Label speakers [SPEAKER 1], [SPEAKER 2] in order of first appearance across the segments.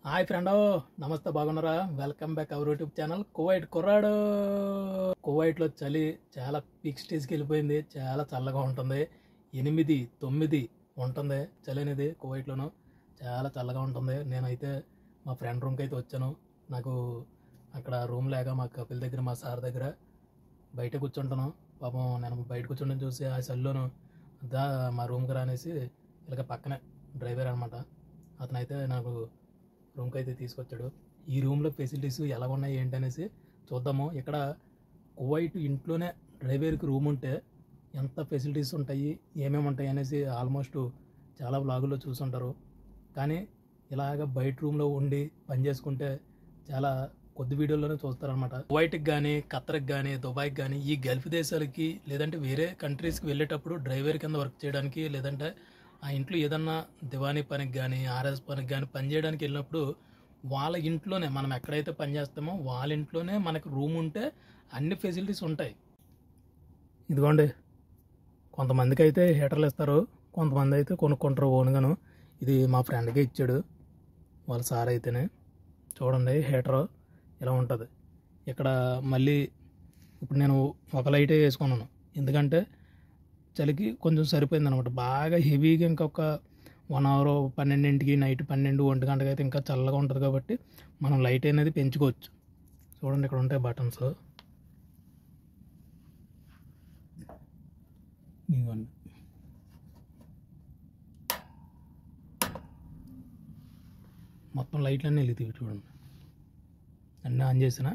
[SPEAKER 1] Hi friend, నమస్తే, బాగున్నారా? Welcome back our YouTube channel Kuwait కుర్రాడు. కువైట్లో చలి చాలా పీక్ స్టేజ్కి వెళ్ళిపోయింది. చాలా చల్లగా ఉంటుంది. 8, 9 ఉంటుంది చలి అనేది. కువైట్లోనూ చాలా చల్లగా ఉంటుంది. నేనైతే మా ఫ్రెండ్ రూమ్కి అయితే వచ్చాను. నాకు అక్కడ రూమ్ లేక మా కపిల్ దగ్గర, మా సార్ దగ్గర బయట కూర్చుంటాను. పాపం నేను బయట కూర్చుంటాను చూసి ఆ చల్లోను మా రూమ్కి రానేసి ఇలాగ పక్కనే డ్రైవర్ అనమాట, అతనైతే నాకు రూమ్కి అయితే తీసుకొచ్చాడు. ఈ రూమ్లో ఫెసిలిటీస్ ఎలా ఉన్నాయి ఏంటనేసి చూద్దాము. ఇక్కడ కువైట్ ఇంట్లోనే డ్రైవర్కి రూమ్ ఉంటే ఎంత ఫెసిలిటీస్ ఉంటాయి, ఏమేమి ఉంటాయి అనేసి ఆల్మోస్ట్ చాలా వ్లాగుల్లో చూసుంటారు. కానీ ఇలాగ బయట రూమ్లో ఉండి పని చేసుకుంటే చాలా కొద్ది వీడియోల్లోనే చూస్తారనమాట. కువైట్కి కానీ, ఖత్తర్కి కానీ, దుబాయ్కి కానీ, ఈ గల్ఫ్ దేశాలకి లేదంటే వేరే కంట్రీస్కి వెళ్ళేటప్పుడు డ్రైవర్ కింద వర్క్ చేయడానికి, లేదంటే ఆ ఇంట్లో ఏదన్నా దివానీ పనికి కానీ, ఆర్ఎస్ పనికి కానీ పని చేయడానికి వెళ్ళినప్పుడు వాళ్ళ ఇంట్లోనే మనం ఎక్కడైతే పని చేస్తామో వాళ్ళ ఇంట్లోనే మనకు రూమ్ ఉంటే అన్ని ఫెసిలిటీస్ ఉంటాయి. ఇదిగోండి, కొంతమందికి అయితే హీటర్లు ఇస్తారు, కొంతమంది అయితే కొనుక్కుంటారు ఓన్గాను. ఇది మా ఫ్రెండ్కే ఇచ్చాడు వాళ్ళ సార్ అయితేనే. చూడండి, హీటరు ఇలా ఉంటుంది. ఇక్కడ మళ్ళీ ఇప్పుడు నేను ఒక లైటే వేసుకున్నాను, ఎందుకంటే చలికి కొంచెం సరిపోయింది అనమాట. బాగా హెవీగా ఇంకొక 1 అవర్ 12కి, నైట్ 12, 1 గంటకి అయితే ఇంకా చల్లగా ఉంటుంది కాబట్టి మనం లైట్ అనేది పెంచుకోవచ్చు. చూడండి, ఇక్కడ ఉంటాయి బటన్స్. ఇదిగోండి, మొత్తం లైట్లన్నీ వెలుగుతాయి. చూడండి, అన్నీ ఆన్ చేసిన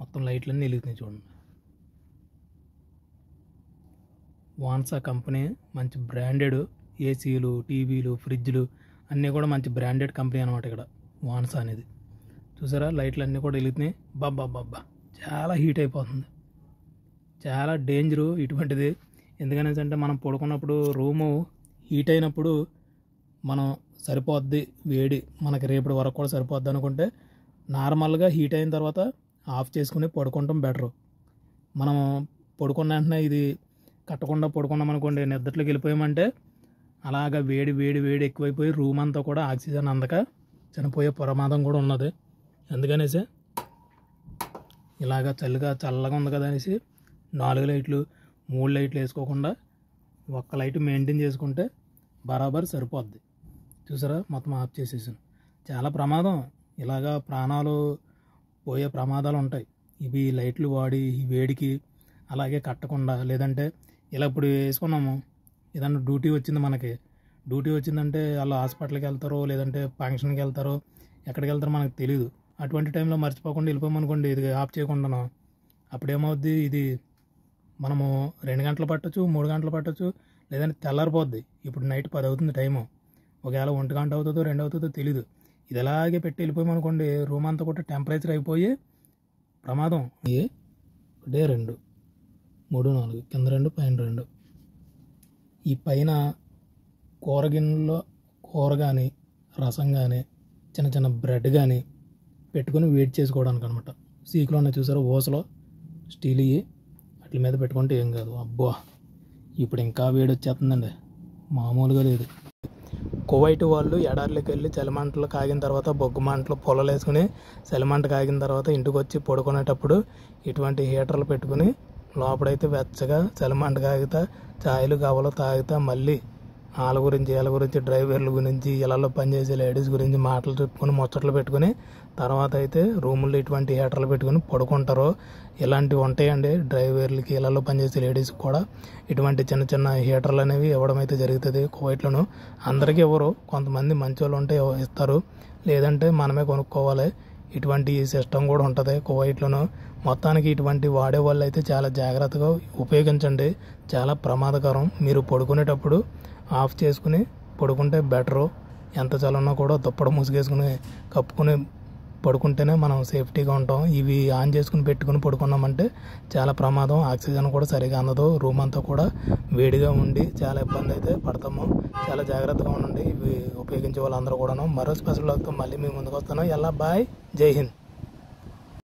[SPEAKER 1] మొత్తం లైట్లన్నీ వెలుగుతాయి. చూడండి, వాన్సా కంపెనీ మంచి బ్రాండెడ్ ఏసీలు, టీవీలు, ఫ్రిడ్జ్లు అన్నీ కూడా మంచి బ్రాండెడ్ కంపెనీ అనమాట ఇక్కడ వాన్సా అనేది. చూసారా, లైట్లు అన్నీ కూడా వెలుగుతున్నాయి. బాబ్బా చాలా హీట్ అయిపోతుంది. చాలా డేంజరు ఇటువంటిది. ఎందుకనేసి అంటే మనం పడుకున్నప్పుడు రూము హీట్ అయినప్పుడు మనం సరిపోద్ది వేడి, మనకి రేపటి వరకు కూడా సరిపోద్ది అనుకుంటే నార్మల్గా హీట్ అయిన తర్వాత ఆఫ్ చేసుకుని పడుకోవటం బెటరు. మనం పడుకున్న వెంటనే ఇది కట్టకుండా పడుకున్నాం అనుకోండి, నిద్రలోకి వెళ్ళిపోయామంటే అలాగా వేడి వేడి వేడి ఎక్కువైపోయి రూమ్ అంతా కూడా ఆక్సిజన్ అందక చనిపోయే ప్రమాదం కూడా ఉన్నది. అందుకనేసి ఇలాగా చల్లగా ఉంది కదా అనేసి 4 లైట్లు 3 లైట్లు వేసుకోకుండా ఒక్క లైట్ మెయింటైన్ చేసుకుంటే బరాబర్ సరిపోద్ది. చూసారా, మొత్తం ఆఫ్ చేసేసాను. చాలా ప్రమాదం, ఇలాగా ప్రాణాలు పోయే ప్రమాదాలు ఉంటాయి ఇవి లైట్లు వాడి ఈ వేడికి. అలాగే కట్టకుండా, లేదంటే ఇలా ఇప్పుడు వేసుకున్నాము, ఏదన్నా డ్యూటీ వచ్చింది, మనకి డ్యూటీ వచ్చిందంటే వాళ్ళు హాస్పిటల్కి వెళ్తారో లేదంటే ఫంక్షన్కి వెళ్తారో ఎక్కడికి వెళ్తారో మనకు తెలియదు. అటువంటి టైంలో మర్చిపోకుండా వెళ్ళిపోయామనుకోండి, ఇది ఆఫ్ చేయకుండాను, అప్పుడేమవుద్ది, ఇది మనము 2 గంటలు పట్టచ్చు, 3 గంటలు పట్టచ్చు, లేదంటే తెల్లారిపోద్ది. ఇప్పుడు నైట్ 10 అవుతుంది టైము, ఒకవేళ 1 గంట అవుతుందో 2 అవుతుందో తెలీదు. ఇది అలాగే పెట్టి వెళ్ళిపోయామనుకోండి, రూమ్ అంతా కూడా టెంపరేచర్ అయిపోయి ప్రమాదం. 1, 2, 3, 4, కింద 2, పైన 2. ఈ పైన కూర గిన్నెలో కూర కానీ, రసం కానీ, చిన్న చిన్న బ్రెడ్ కానీ పెట్టుకొని వేడి చేసుకోవడానికి అనమాట. సీకులో ఉన్నాయి చూసారా, ఓసలో స్టీల్ ఇవి, వాటి మీద పెట్టుకుంటే ఏం కాదు. అబ్బా, ఇప్పుడు ఇంకా వేడి వచ్చేస్తుందండి, మామూలుగా లేదు. కువైట్ వాళ్ళు ఎడార్లోకి వెళ్ళి చలిమంటలు కాగిన తర్వాత, బొగ్గు మంటలు పొలాలు వేసుకుని చలిమంట కాగిన తర్వాత ఇంటికి వచ్చి పడుకునేటప్పుడు ఇటువంటి హీటర్లు పెట్టుకుని లోపడైతే వెచ్చగా చలిమంట కాగితా ఛాయలు కావాలో తాగుతా, మళ్ళీ వాళ్ళ గురించి వీళ్ళ గురించి, డ్రైవర్ల గురించి, ఇళ్లలో పనిచేసే లేడీస్ గురించి మాటలు చెప్పుకొని ముచ్చట్లు పెట్టుకుని తర్వాత అయితే రూముల్లో ఇటువంటి హీటర్లు పెట్టుకుని పడుకుంటారు. ఇలాంటివి ఉంటాయండి డ్రైవర్లకి, ఇళ్లలో పనిచేసే లేడీస్కి కూడా ఇటువంటి చిన్న చిన్న హీటర్లు అనేవి ఇవ్వడం అయితే జరుగుతుంది కువైట్లోను. అందరికీ ఇవ్వరు, కొంతమంది మంచి వాళ్ళు ఉంటే ఇస్తారు, లేదంటే మనమే కొనుక్కోవాలి. ఇటువంటి సిస్టమ్ కూడా ఉంటుంది కువైట్లోను. మొత్తానికి ఇటువంటి వాడే వాళ్ళు అయితే చాలా జాగ్రత్తగా ఉపయోగించండి, చాలా ప్రమాదకరం. మీరు పడుకునేటప్పుడు ఆఫ్ చేసుకుని పడుకుంటే బెటరు. ఎంత చల్లన్నా కూడా దుప్పటి ముసుగేసుకుని కప్పుకుని పడుకుంటేనే మనం సేఫ్టీగా ఉంటాం. ఇవి ఆన్ చేసుకుని పెట్టుకుని పడుకున్నామంటే చాలా ప్రమాదం. ఆక్సిజన్ కూడా సరిగా అందదు, రూమ్ అంతా కూడా వేడిగా ఉండి చాలా ఇబ్బంది అయితే పడతాము. చాలా జాగ్రత్తగా ఉండండి ఇవి ఉపయోగించే వాళ్ళందరూ కూడాను. మరో స్పెషల్ వ్లాగ్తో మళ్ళీ మీ ముందుకు వస్తాను. ఎలా బాయ్, జై హింద్.